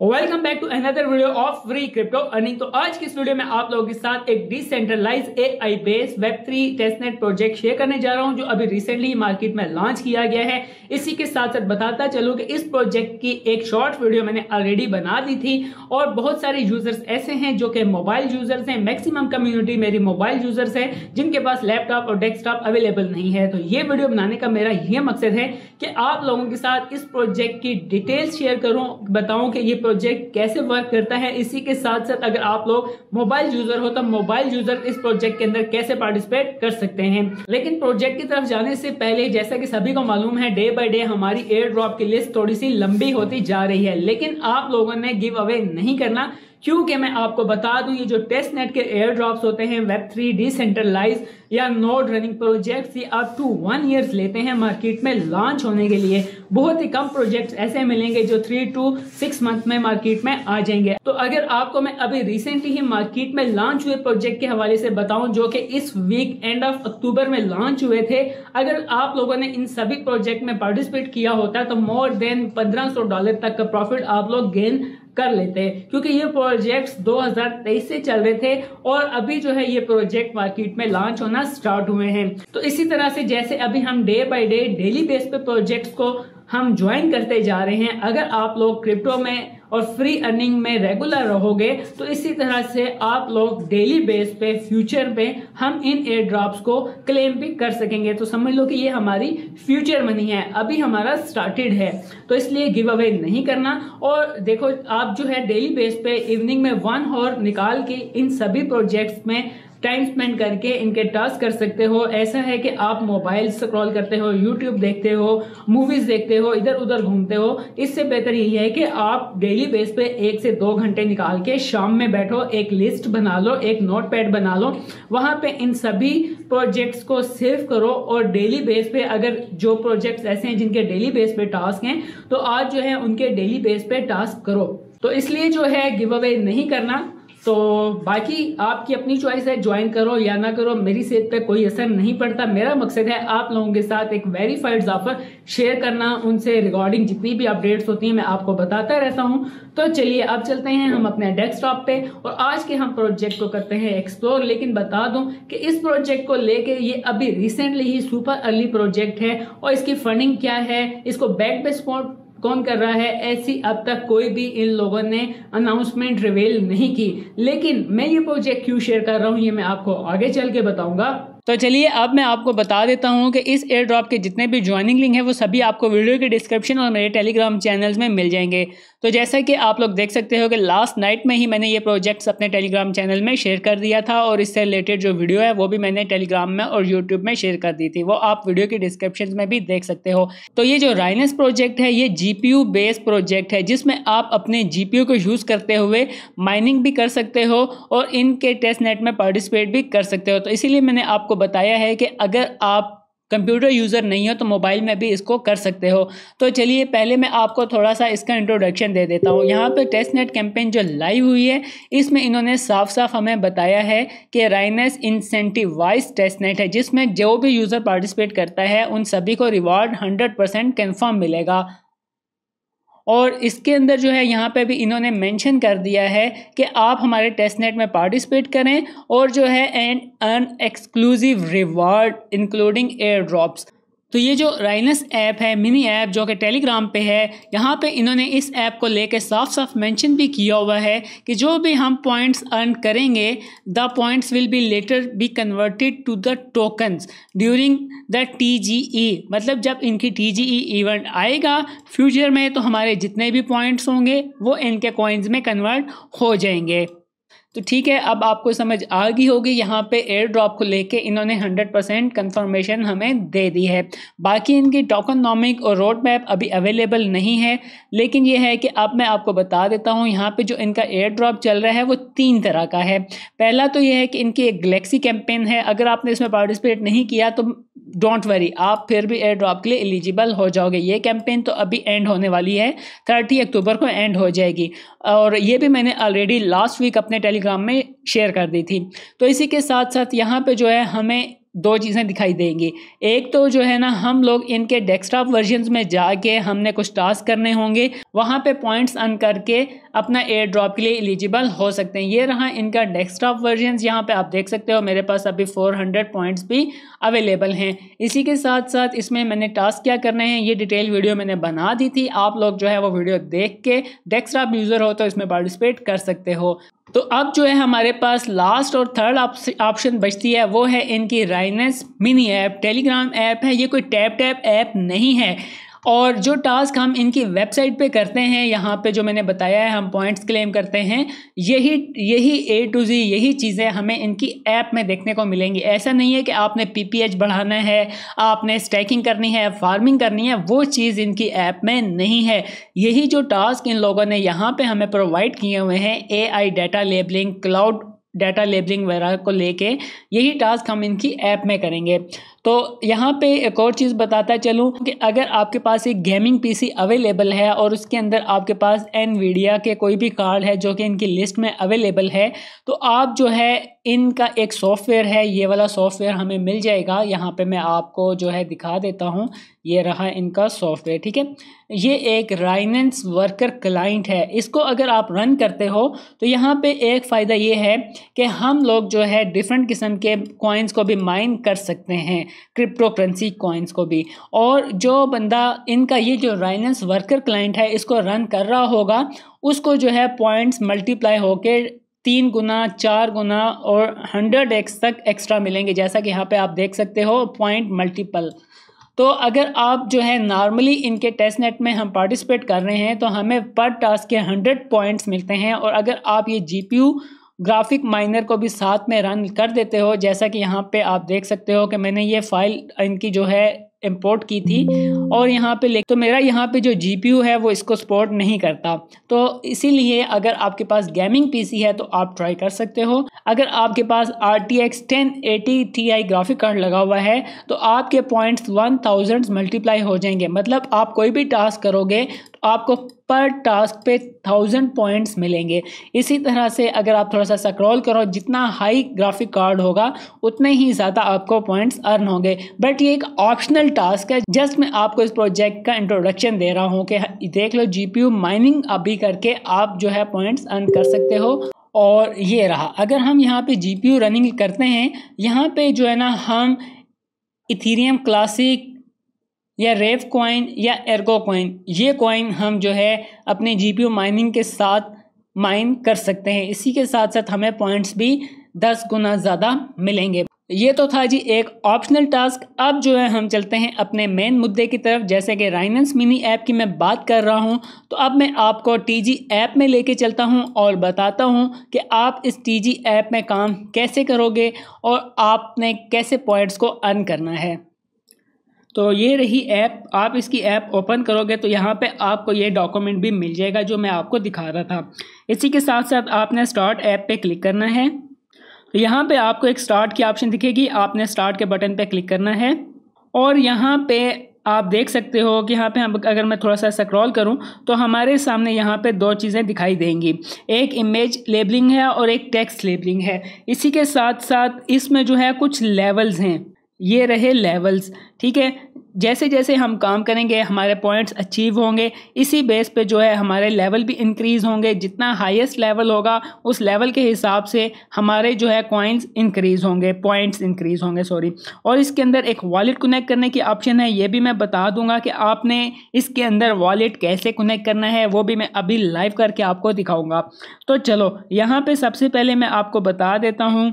Welcome back to another video of free crypto earning. तो आज की इस वीडियो में आप लोगों के साथ एक डिसेंट्रलाइज एआई बेस्ड वेब3 टेस्टनेट प्रोजेक्ट शेयर करने जा रहा हूं जो अभी रिसेंटली मार्केट में लॉन्च किया गया है। इसी के साथ साथ बताता चलूं कि इस प्रोजेक्ट की एक शॉर्ट वीडियो मैंने ऑलरेडी बना दी थी और बहुत सारे यूजर्स ऐसे हैं जो कि मोबाइल यूजर्स हैं। मैक्सिमम कम्युनिटी मेरी मोबाइल यूजर्स है जिनके पास लैपटॉप और डेस्कटॉप अवेलेबल नहीं है। तो ये वीडियो बनाने का मेरा यह मकसद है कि आप लोगों के साथ इस प्रोजेक्ट की डिटेल्स शेयर करूं, बताऊं कि ये प्रोजेक्ट कैसे वर्क करता है। इसी के साथ साथ अगर आप लोग मोबाइल यूजर हो तो मोबाइल यूजर इस प्रोजेक्ट के अंदर कैसे पार्टिसिपेट कर सकते हैं। लेकिन प्रोजेक्ट की तरफ जाने से पहले जैसा कि सभी को मालूम है, डे बाय डे हमारी एयर ड्रॉप की लिस्ट थोड़ी सी लंबी होती जा रही है, लेकिन आप लोगों ने गिव अवे नहीं करना, क्योंकि मैं आपको बता दूं ये जो टेस्ट नेट के एयर ड्रॉप्स होते हैं वेब3 डिसेंट्रलाइज या नोड रनिंग प्रोजेक्ट्स, ये अप टू 1 ईयर लेते हैं मार्केट में लॉन्च होने के लिए। बहुत ही कम प्रोजेक्ट्स ऐसे मिलेंगे जो 3 to 6 मंथ में मार्केट में आ जाएंगे। तो अगर आपको मैं अभी रिसेंटली ही मार्केट में लॉन्च हुए प्रोजेक्ट के हवाले से बताऊं जो कि इस वीक एंड ऑफ अक्टूबर में लॉन्च हुए थे, अगर आप लोगों ने इन सभी प्रोजेक्ट में पार्टिसिपेट किया होता तो मोर देन $1500 तक का प्रॉफिट आप लोग गेन कर लेते हैं, क्योंकि ये प्रोजेक्ट्स 2023 से चल रहे थे और अभी जो है ये प्रोजेक्ट मार्केट में लॉन्च होना स्टार्ट हुए हैं। तो इसी तरह से जैसे अभी हम day by day daily base पे प्रोजेक्ट्स को हम ज्वाइन करते जा रहे हैं, अगर आप लोग क्रिप्टो में और फ्री अर्निंग में रेगुलर रहोगे तो इसी तरह से आप लोग डेली बेस पे फ्यूचर पे हम इन एयर ड्रॉप्स को क्लेम भी कर सकेंगे। तो समझ लो कि ये हमारी फ्यूचर मनी है, अभी हमारा स्टार्टेड है, तो इसलिए गिव अवे नहीं करना। और देखो आप जो है डेली बेस पे इवनिंग में 1 आवर निकाल के इन सभी प्रोजेक्ट्स में टाइम स्पेंड करके इनके टास्क कर सकते हो। ऐसा है कि आप मोबाइल स्क्रॉल करते हो, यूट्यूब देखते हो, मूवीज देखते हो, इधर उधर घूमते हो, इससे बेहतर यही है कि आप डेली बेस पे 1 से 2 घंटे निकाल के शाम में बैठो, एक लिस्ट बना लो, एक नोटपैड बना लो, वहां पे इन सभी प्रोजेक्ट्स को सेव करो और डेली बेस पे अगर जो प्रोजेक्ट्स ऐसे हैं जिनके डेली बेस पे टास्क हैं तो आज जो है उनके डेली बेस पे टास्क करो। तो इसलिए जो है गिव अवे नहीं करना। तो बाकी आपकी अपनी चॉइस है, ज्वाइन करो या ना करो, मेरी सेहत पे कोई असर नहीं पड़ता। मेरा मकसद है आप लोगों के साथ एक वेरीफाइड ऑफर शेयर करना, उनसे रिगार्डिंग जितनी भी अपडेट्स होती हैं मैं आपको बताता रहता हूं। तो चलिए अब चलते हैं हम अपने डेस्कटॉप पे और आज के हम प्रोजेक्ट को करते हैं एक्सप्लोर। लेकिन बता दूं कि इस प्रोजेक्ट को लेके ये अभी रिसेंटली ही सुपर अर्ली प्रोजेक्ट है और इसकी फंडिंग क्या है, इसको बैक पे सपोर्ट कौन कर रहा है, ऐसी अब तक कोई भी इन लोगों ने अनाउंसमेंट रिवील नहीं की। लेकिन मैं ये प्रोजेक्ट क्यों शेयर कर रहा हूं ये मैं आपको आगे चल के बताऊंगा। तो चलिए अब मैं आपको बता देता हूं कि इस एयर ड्रॉप के जितने भी ज्वाइनिंग लिंक है वो सभी आपको वीडियो के डिस्क्रिप्शन और मेरे टेलीग्राम चैनल्स में मिल जाएंगे। तो जैसा कि आप लोग देख सकते हो कि लास्ट नाइट में ही मैंने ये प्रोजेक्ट्स अपने टेलीग्राम चैनल में शेयर कर दिया था और इससे रिलेटेड जो वीडियो है वो भी मैंने टेलीग्राम में और यूट्यूब में शेयर कर दी थी, वो आप वीडियो के डिस्क्रिप्शन में भी देख सकते हो। तो ये जो राइनस प्रोजेक्ट है ये जीपीयू बेस्ड प्रोजेक्ट है जिसमें आप अपने जीपीयू को यूज करते हुए माइनिंग भी कर सकते हो और इनके टेस्ट नेट में पार्टिसिपेट भी कर सकते हो। तो इसीलिए मैंने आपको बताया है कि अगर आप कंप्यूटर यूज़र नहीं हो तो मोबाइल में भी इसको कर सकते हो। तो चलिए पहले मैं आपको थोड़ा सा इसका इंट्रोडक्शन दे देता हूँ। यहाँ पे टेस्ट नेट कैंपेन जो लाइव हुई है इसमें इन्होंने साफ साफ हमें बताया है कि राइनस इंसेंटिवाइज टेस्ट नेट है जिसमें जो भी यूज़र पार्टिसिपेट करता है उन सभी को रिवॉर्ड 100% कन्फर्म मिलेगा। और इसके अंदर जो है यहाँ पे भी इन्होंने मेंशन कर दिया है कि आप हमारे टेस्ट नेट में पार्टिसिपेट करें और जो है and earn exclusive reward including air drops. तो ये जो राइनस ऐप है, मिनी ऐप जो कि टेलीग्राम पे है, यहाँ पे इन्होंने इस ऐप को लेके साफ साफ मेंशन भी किया हुआ है कि जो भी हम पॉइंट्स अर्न करेंगे the points will be later be converted to the tokens during the TGE। मतलब जब इनकी TGE इवेंट आएगा फ्यूचर में तो हमारे जितने भी पॉइंट्स होंगे वो इनके कॉइन्स में कन्वर्ट हो जाएंगे। तो ठीक है, अब आपको समझ आ गई होगी यहाँ पे एयर ड्रॉप को लेके इन्होंने 100% कंफर्मेशन हमें दे दी है। बाकी इनकी टोकनॉमिक और रोड मैप अभी अवेलेबल नहीं है, लेकिन ये है कि अब मैं आपको बता देता हूँ यहाँ पे जो इनका एयर ड्रॉप चल रहा है वो 3 तरह का है। पहला तो ये है कि इनकी एक गैलेक्सी कैंपेन है, अगर आपने इसमें पार्टिसिपेट नहीं किया तो डोंट वरी, आप फिर भी एयर ड्रॉप के लिए एलिजिबल हो जाओगे। ये कैंपेन तो अभी एंड होने वाली है, 30 अक्टूबर को एंड हो जाएगी और ये भी मैंने ऑलरेडी लास्ट वीक अपने टेलीग्राम में शेयर कर दी थी। तो इसी के साथ साथ यहाँ पे जो है हमें दो चीज़ें दिखाई देंगी। एक तो जो है ना, हम लोग इनके डेस्कटॉप वर्जन्स में जाके हमने कुछ टास्क करने होंगे, वहाँ पे पॉइंट्स अर्न करके अपना एयर ड्रॉप के लिए एलिजिबल हो सकते हैं। ये रहा इनका डेस्कटॉप वर्जन्स। यहाँ पे आप देख सकते हो मेरे पास अभी 400 पॉइंट्स भी अवेलेबल हैं। इसी के साथ साथ इसमें मैंने टास्क क्या करने हैं ये डिटेल वीडियो मैंने बना दी थी, आप लोग जो है वो वीडियो देख के डेस्कटॉप यूज़र हो तो इसमें पार्टिसिपेट कर सकते हो। तो अब जो है हमारे पास लास्ट और थर्ड ऑप्शन बचती है, वो है इनकी राइनेस मिनी ऐप। टेलीग्राम ऐप है, ये कोई टैप ऐप नहीं है। और जो टास्क हम इनकी वेबसाइट पे करते हैं, यहाँ पे जो मैंने बताया है हम पॉइंट्स क्लेम करते हैं, यही A to Z यही चीज़ें हमें इनकी ऐप में देखने को मिलेंगी। ऐसा नहीं है कि आपने PPH बढ़ाना है, आपने स्टैकिंग करनी है, फार्मिंग करनी है, वो चीज़ इनकी ऐप में नहीं है। यही जो टास्क इन लोगों ने यहाँ पे हमें प्रोवाइड किए हुए हैं, AI data labelling, cloud data labelling वगैरह को लेके, यही टास्क हम इनकी ऐप में करेंगे। तो यहाँ पे एक और चीज़ बताता चलूँ कि अगर आपके पास एक गेमिंग PC अवेलेबल है और उसके अंदर आपके पास NVIDIA के कोई भी कार्ड है जो कि इनकी लिस्ट में अवेलेबल है, तो आप जो है इनका एक सॉफ्टवेयर है, ये वाला सॉफ्टवेयर हमें मिल जाएगा। यहाँ पे मैं आपको जो है दिखा देता हूँ, ये रहा इनका सॉफ्टवेयर, ठीक है। ये एक राइनेंस वर्कर क्लाइंट है। इसको अगर आप रन करते हो तो यहाँ पे एक फ़ायदा ये है कि हम लोग जो है डिफरेंट किस्म के कॉइन्स को भी माइन कर सकते हैं, क्रिप्टो करेंसी कॉइन्स को भी। और जो बंदा इनका ये जो राइनेंस वर्कर क्लाइंट है इसको रन कर रहा होगा, उसको जो है पॉइंट्स मल्टीप्लाई होके 3 गुना, 4 गुना और 100x तक एक्स्ट्रा मिलेंगे, जैसा कि यहाँ पे आप देख सकते हो पॉइंट मल्टीपल। तो अगर आप जो है नॉर्मली इनके टेस्ट नेट में हम पार्टिसिपेट कर रहे हैं तो हमें पर टास्क के 100 पॉइंट्स मिलते हैं। और अगर आप ये GPU ग्राफिक माइनर को भी साथ में रन कर देते हो, जैसा कि यहाँ पे आप देख सकते हो कि मैंने ये फाइल इनकी जो है इंपोर्ट की थी और यहाँ पे तो मेरा यहाँ पे जो GPU है वो इसको सपोर्ट नहीं करता। तो इसीलिए अगर आपके पास गेमिंग PC है तो आप ट्राई कर सकते हो। अगर आपके पास RTX 1080 Ti ग्राफिक कार्ड लगा हुआ है तो आपके पॉइंट्स 1000 मल्टीप्लाई हो जाएंगे। मतलब आप कोई भी टास्क करोगे तो आपको पर टास्क पे 1000 पॉइंट्स मिलेंगे। इसी तरह से अगर आप थोड़ा सा स्क्रॉल करो, जितना हाई ग्राफिक कार्ड होगा उतने ही ज़्यादा आपको पॉइंट्स अर्न होंगे। बट ये एक ऑप्शनल टास्क है, जस्ट मैं आपको इस प्रोजेक्ट का इंट्रोडक्शन दे रहा हूँ कि देख लो GPU माइनिंग अभी करके आप जो है पॉइंट्स अर्न कर सकते हो। और ये रहा, अगर हम यहाँ पे GPU रनिंग करते हैं, यहाँ पे जो है ना हम इथीरियम क्लासिक या रेव कॉइन या एर्गो कॉइन, ये कॉइन हम जो है अपने GPU माइनिंग के साथ माइन कर सकते हैं। इसी के साथ साथ हमें पॉइंट्स भी 10 गुना ज़्यादा मिलेंगे। ये तो था जी एक ऑप्शनल टास्क। अब जो है हम चलते हैं अपने मेन मुद्दे की तरफ। जैसे कि राइनेंस मिनी ऐप की मैं बात कर रहा हूँ, तो अब मैं आपको TG ऐप में लेके चलता हूँ और बताता हूँ कि आप इस TG ऐप में काम कैसे करोगे और आपने कैसे पॉइंट्स को अर्न करना है। तो ये रही ऐप। आप इसकी ऐप ओपन करोगे तो यहाँ पे आपको ये डॉक्यूमेंट भी मिल जाएगा जो मैं आपको दिखा रहा था। इसी के साथ साथ आपने स्टार्ट ऐप पे क्लिक करना है। तो यहाँ पे आपको एक स्टार्ट की ऑप्शन दिखेगी, आपने स्टार्ट के बटन पे क्लिक करना है। और यहाँ पे आप देख सकते हो कि यहाँ पे अगर मैं थोड़ा सा स्क्रॉल करूँ तो हमारे सामने यहाँ पे दो चीज़ें दिखाई देंगी, एक इमेज लेबलिंग है और एक टेक्स्ट लेबलिंग है। इसी के साथ साथ इसमें जो है कुछ लेवल्स हैं, ये रहे लेवल्स, ठीक है। जैसे जैसे हम काम करेंगे हमारे पॉइंट्स अचीव होंगे, इसी बेस पे जो है हमारे लेवल भी इंक्रीज़ होंगे। जितना हाईएस्ट लेवल होगा उस लेवल के हिसाब से हमारे जो है कॉइन्स इंक्रीज़ होंगे, पॉइंट्स इंक्रीज़ होंगे, सॉरी। और इसके अंदर एक वॉलेट कनेक्ट करने की ऑप्शन है, ये भी मैं बता दूंगा कि आपने इसके अंदर वॉलेट कैसे कनेक्ट करना है, वो भी मैं अभी लाइव करके आपको दिखाऊँगा। तो चलो यहाँ पर सबसे पहले मैं आपको बता देता हूँ।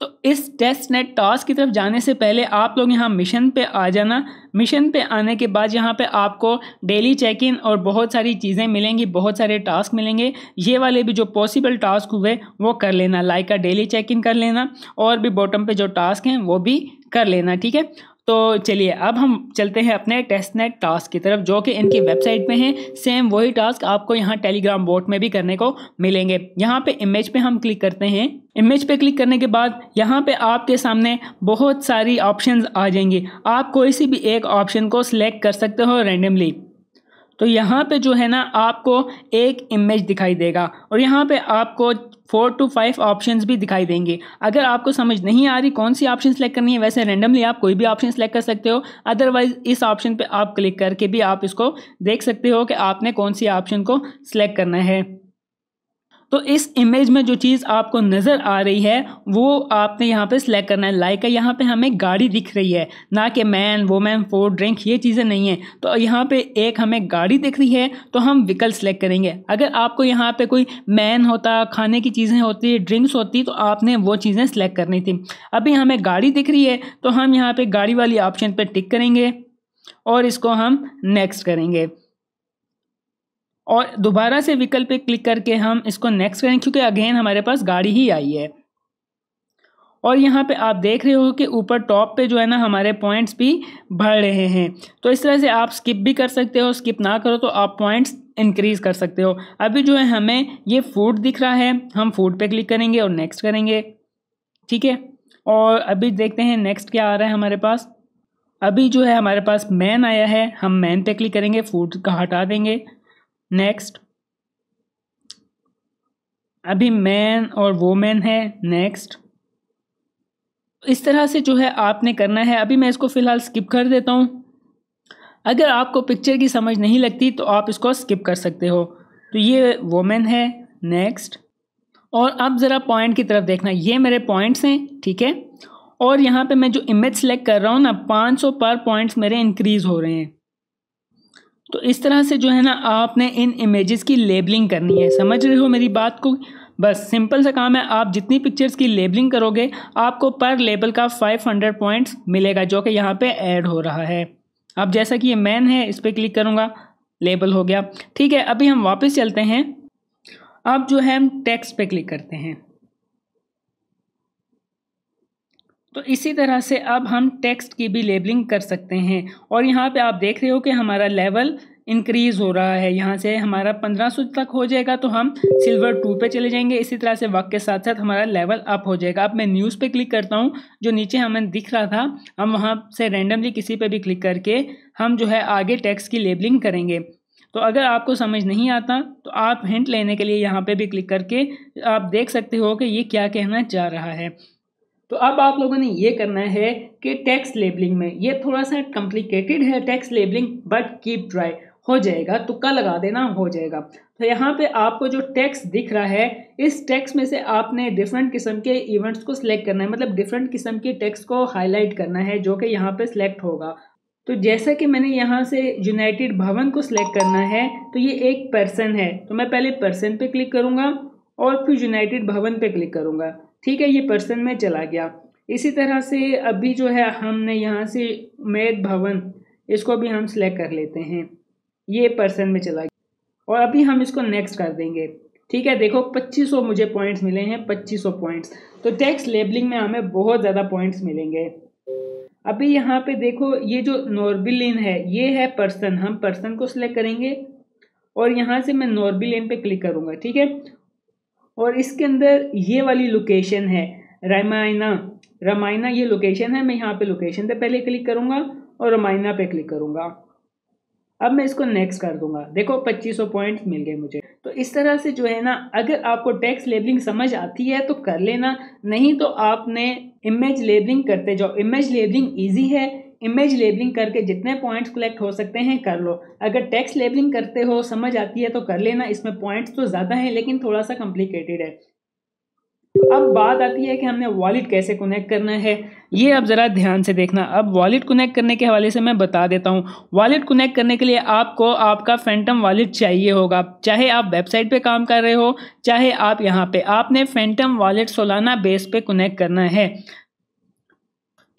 तो इस टेस्ट नेट टास्क की तरफ जाने से पहले आप लोग यहाँ मिशन पे आ जाना। मिशन पे आने के बाद यहाँ पे आपको डेली चेक इन और बहुत सारी चीज़ें मिलेंगी, बहुत सारे टास्क मिलेंगे। ये वाले भी जो पॉसिबल टास्क हुए वो कर लेना, लाइक का डेली चेक इन कर लेना और भी बॉटम पे जो टास्क हैं वो भी कर लेना, ठीक है। तो चलिए अब हम चलते हैं अपने टेस्ट नेट टास्क की तरफ, जो कि इनकी वेबसाइट पे हैं। सेम वही टास्क आपको यहाँ टेलीग्राम बोट में भी करने को मिलेंगे। यहाँ पे इमेज पे हम क्लिक करते हैं। इमेज पे क्लिक करने के बाद यहाँ पे आपके सामने बहुत सारी ऑप्शंस आ जाएंगी। आप कोई सी भी एक ऑप्शन को सिलेक्ट कर सकते हो रैंडमली। तो यहाँ पे जो है ना आपको एक इमेज दिखाई देगा और यहाँ पे आपको 4 to 5 ऑप्शंस भी दिखाई देंगे। अगर आपको समझ नहीं आ रही कौन सी ऑप्शन सेलेक्ट करनी है, वैसे रैंडमली आप कोई भी ऑप्शन सेलेक्ट कर सकते हो, अदरवाइज इस ऑप्शन पे आप क्लिक करके भी आप इसको देख सकते हो कि आपने कौन सी ऑप्शन को सिलेक्ट करना है। तो इस इमेज में जो चीज़ आपको नज़र आ रही है वो आपने यहाँ पे सिलेक्ट करना है। लाइक यहाँ पे हमें गाड़ी दिख रही है, ना कि मैन वोमैन फूड ड्रिंक, ये चीज़ें नहीं है। तो यहाँ पे एक हमें गाड़ी दिख रही है तो हम विकल्प सेलेक्ट करेंगे। अगर आपको यहाँ पे कोई मैन होता, खाने की चीज़ें होती, ड्रिंक्स होती, तो आपने वो चीज़ें सेलेक्ट करनी थी। अभी हमें गाड़ी दिख रही है तो हम यहाँ पर गाड़ी वाली ऑप्शन पर टिक करेंगे और इसको हम नेक्स्ट करेंगे और दोबारा से विकल्प पे क्लिक करके हम इसको नेक्स्ट करें, क्योंकि अगेन हमारे पास गाड़ी ही आई है। और यहाँ पे आप देख रहे हो कि ऊपर टॉप पे जो है ना हमारे पॉइंट्स भी बढ़ रहे हैं। तो इस तरह से आप स्किप भी कर सकते हो, स्किप ना करो तो आप पॉइंट्स इंक्रीज कर सकते हो। अभी जो है हमें ये फूड दिख रहा है, हम फूड पे क्लिक करेंगे और नेक्स्ट करेंगे, ठीक है। और अभी देखते हैं नेक्स्ट क्या आ रहा है हमारे पास। अभी जो है हमारे पास मैन आया है, हम मैन पे क्लिक करेंगे, फूड का हटा देंगे, नेक्स्ट। अभी मैन और वोमेन है, नेक्स्ट। इस तरह से जो है आपने करना है। अभी मैं इसको फ़िलहाल स्किप कर देता हूँ। अगर आपको पिक्चर की समझ नहीं लगती तो आप इसको स्किप कर सकते हो। तो ये वोमेन है, नेक्स्ट। और अब ज़रा पॉइंट की तरफ देखना, ये मेरे पॉइंट्स हैं, ठीक है। और यहाँ पे मैं जो इमेज सेलेक्ट कर रहा हूँ ना, 500 पर पॉइंट्स मेरे इंक्रीज़ हो रहे हैं। तो इस तरह से जो है ना आपने इन इमेजेस की लेबलिंग करनी है। समझ रहे हो मेरी बात को? बस सिंपल सा काम है। आप जितनी पिक्चर्स की लेबलिंग करोगे आपको पर लेबल का 500 पॉइंट्स मिलेगा, जो कि यहाँ पे ऐड हो रहा है। अब जैसा कि ये मैन है, इस पर क्लिक करूँगा, लेबल हो गया, ठीक है। अभी हम वापस चलते हैं। अब जो है हम टेक्स्ट पे क्लिक करते हैं। तो इसी तरह से अब हम टेक्स्ट की भी लेबलिंग कर सकते हैं। और यहाँ पे आप देख रहे हो कि हमारा लेवल इंक्रीज़ हो रहा है। यहाँ से हमारा 1500 तक हो जाएगा तो हम सिल्वर 2 पे चले जाएंगे। इसी तरह से वक्त के साथ साथ हमारा लेवल अप हो जाएगा। अब मैं न्यूज़ पे क्लिक करता हूँ, जो नीचे हमें दिख रहा था, हम वहाँ से रैंडमली किसी पे भी क्लिक करके हम जो है आगे टेक्स्ट की लेबलिंग करेंगे। तो अगर आपको समझ नहीं आता तो आप हिंट लेने के लिए यहाँ पे भी क्लिक करके आप देख सकते हो कि ये क्या कहना चाह रहा है। तो अब आप लोगों ने ये करना है कि टेक्स्ट लेबलिंग में ये थोड़ा सा कॉम्प्लिकेटेड है text labelling, but keep try, हो जाएगा, तुक्का लगा देना, हो जाएगा। तो यहाँ पे आपको जो टेक्स्ट दिख रहा है, इस टेक्स्ट में से आपने डिफरेंट किस्म के इवेंट्स को सिलेक्ट करना है, मतलब डिफरेंट किस्म के टेक्स्ट को हाईलाइट करना है, जो कि यहाँ पे सिलेक्ट होगा। तो जैसा कि मैंने यहाँ से यूनाइटेड भवन को सिलेक्ट करना है, तो ये एक पर्सन है, तो मैं पहले पर्सन पे क्लिक करूँगा और फिर यूनाइटेड भवन पे क्लिक करूँगा, ठीक है। ये पर्सन में चला गया। इसी तरह से अभी जो है हमने यहाँ से मेद भवन, इसको भी हम सिलेक्ट कर लेते हैं, ये पर्सन में चला गया। और अभी हम इसको नेक्स्ट कर देंगे, ठीक है। देखो 2500 मुझे पॉइंट्स मिले हैं, 2500 पॉइंट्स। तो टेक्स्ट लेबलिंग में हमें बहुत ज़्यादा पॉइंट्स मिलेंगे। अभी यहाँ पे देखो ये जो नॉर्बिलिन है, ये है पर्सन, हम पर्सन को सिलेक्ट करेंगे और यहाँ से मैं नॉर्बिलिन पे क्लिक करूँगा, ठीक है। और इसके अंदर ये वाली लोकेशन है रामायणा, ये लोकेशन है। मैं यहाँ पे लोकेशन पे पहले क्लिक करूँगा और रामायणा पे क्लिक करूँगा। अब मैं इसको नेक्स्ट कर दूंगा। देखो 2500 पॉइंट्स मिल गए मुझे। तो इस तरह से जो है ना, अगर आपको टेक्स्ट लेबलिंग समझ आती है तो कर लेना, नहीं तो आपने इमेज लेबलिंग करते जाओ। इमेज लेबलिंग ईजी है, इमेज लेबलिंग करके जितने पॉइंट्स कलेक्ट हो सकते हैं कर लो। अगर टेक्स्ट लेबलिंग करते हो, समझ आती है तो कर लेना। इसमें पॉइंट्स तो ज़्यादा हैं लेकिन थोड़ा सा कॉम्प्लिकेटेड है। अब बात आती है कि हमने वॉलेट कैसे कनेक्ट करना है। ये अब ज़रा ध्यान से देखना। अब वॉलेट कनेक्ट करने के हवाले से मैं बता देता हूँ। वॉलेट कनेक्ट करने के लिए आपको आपका फैंटम वॉलेट चाहिए होगा, चाहे आप वेबसाइट पे काम कर रहे हो, चाहे आप यहाँ पे, आपने फैंटम वॉलेट सोलाना बेस पे कनेक्ट करना है।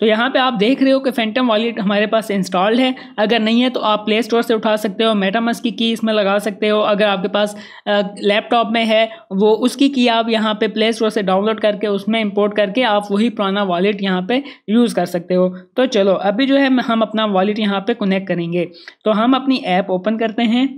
तो यहाँ पे आप देख रहे हो कि फैंटम वॉलेट हमारे पास इंस्टॉल्ड है। अगर नहीं है तो आप प्ले स्टोर से उठा सकते हो, मेटामास्क की की इसमें लगा सकते हो। अगर आपके पास लैपटॉप में है वो उसकी की आप यहाँ पे प्ले स्टोर से डाउनलोड करके उसमें इंपोर्ट करके आप वही पुराना वॉलेट यहाँ पे यूज़ कर सकते हो। तो चलो अभी जो है हम अपना वॉलेट यहाँ पे कनेक्ट करेंगे। तो हम अपनी ऐप ओपन करते हैं।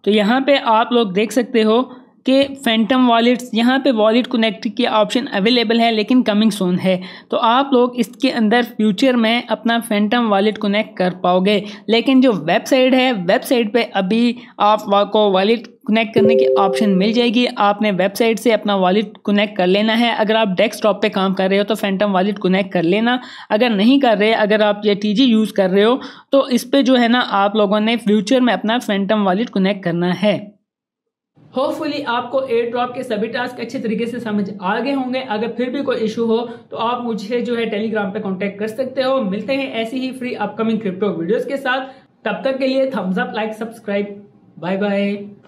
तो यहाँ पर आप लोग देख सकते हो के फैंटम वॉलेट्स, यहाँ पे वॉलेट कनेक्ट की ऑप्शन अवेलेबल है लेकिन कमिंग सून है। तो आप लोग इसके अंदर फ्यूचर में अपना फैंटम वॉलेट कनेक्ट कर पाओगे। लेकिन जो वेबसाइट है, वेबसाइट पे अभी आपको वॉलेट कनेक्ट करने की ऑप्शन मिल जाएगी। आपने वेबसाइट से अपना वॉलेट कनेक्ट कर लेना है। अगर आप डेस्कटॉप पे काम कर रहे हो तो फैंटम वॉलेट कनेक्ट कर लेना। अगर नहीं कर रहे, अगर आप ये टीजी यूज़ कर रहे हो तो इस पे जो है ना आप लोगों ने फ्यूचर में अपना फैंटम वॉलेट कनेक्ट करना है। होपफुली आपको एयर ड्रॉप के सभी टास्क अच्छे तरीके से समझ आ गए होंगे। अगर फिर भी कोई इशू हो तो आप मुझे जो है टेलीग्राम पे कांटेक्ट कर सकते हो। मिलते हैं ऐसी ही फ्री अपकमिंग क्रिप्टो वीडियोस के साथ। तब तक के लिए thumbs up, like, subscribe. Bye bye.